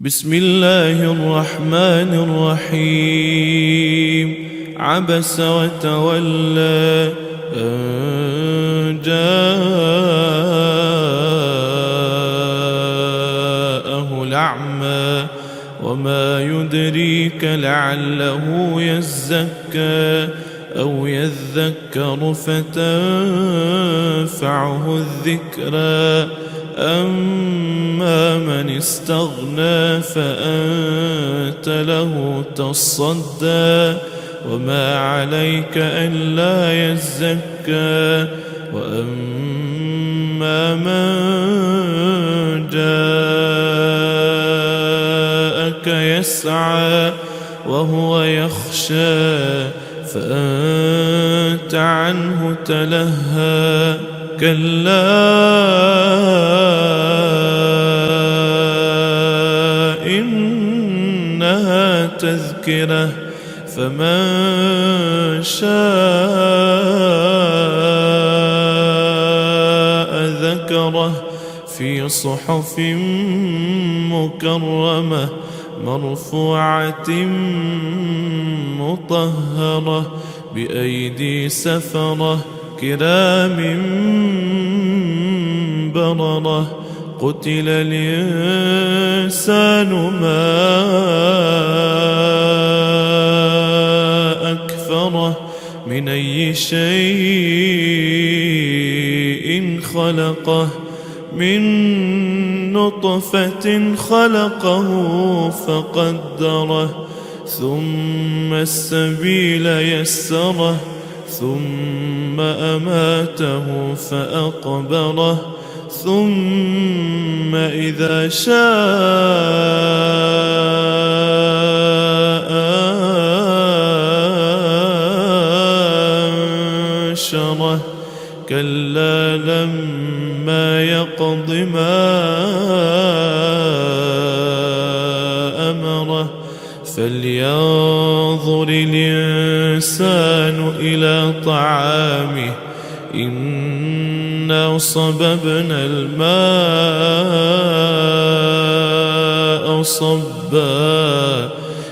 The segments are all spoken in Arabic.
بسم الله الرحمن الرحيم. عبس وتولى أن جاءه الأعمى وما يدريك لعله يزكى أو يذكر فتنفعه الذكرى. أما من استغنى فأنت له تصدى وما عليك ألا يزكى. وأما من جاءك يسعى وهو يخشى فأنت عنه تلهى. كلا إنها تذكرة فمن شاء ذكره في صحف مكرمة مرفوعة مطهرة بأيدي سفرة كرام بررة. قتل الإنسان ما أكفره من أي شيء خلقه من نطفة خلقه فقدره ثم السبيل يسره ثم أماته فأقبره ثم إذا شاء أنشره. كلا لما يقض ما أمره. فلينظر الإنسان إلى طعامه إنا صببنا الماء صبا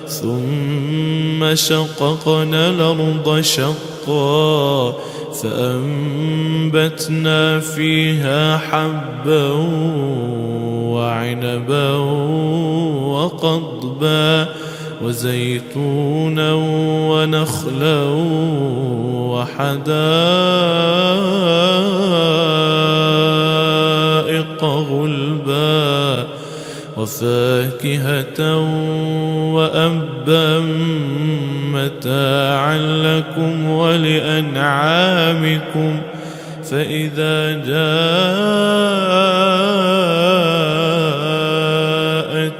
ثم شققنا الأرض شقا فأنبتنا فيها حبا وعنبا وقضبا وزيتونا ونخلا وحدائق غلبا وفاكهة وأبا متاعا لكم ولأنعامكم. فإذا جاءت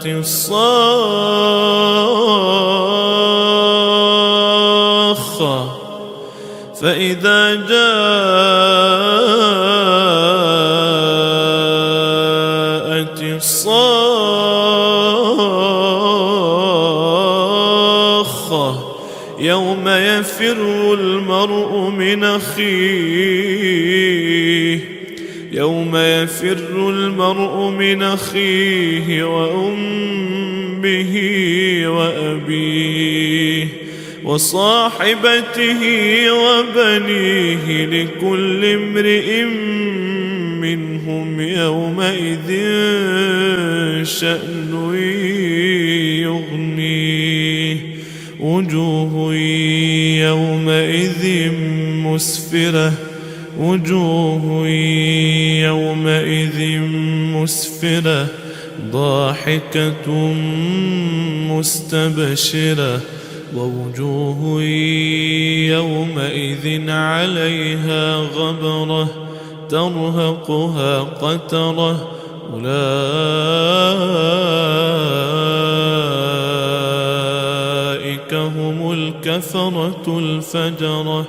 الصاخة فإذا جاءت الصاخة يوم يفر المرء من أخيه وأمه وأبيه وصاحبته وبنيه لكل امرئ منهم يومئذ شأن يغنيه. وجوه يومئذ مسفرة ضاحكة مستبشرة ووجوه يومئذ عليها غبرة ترهقها قترة أولئك هم الكفرة الفجرة.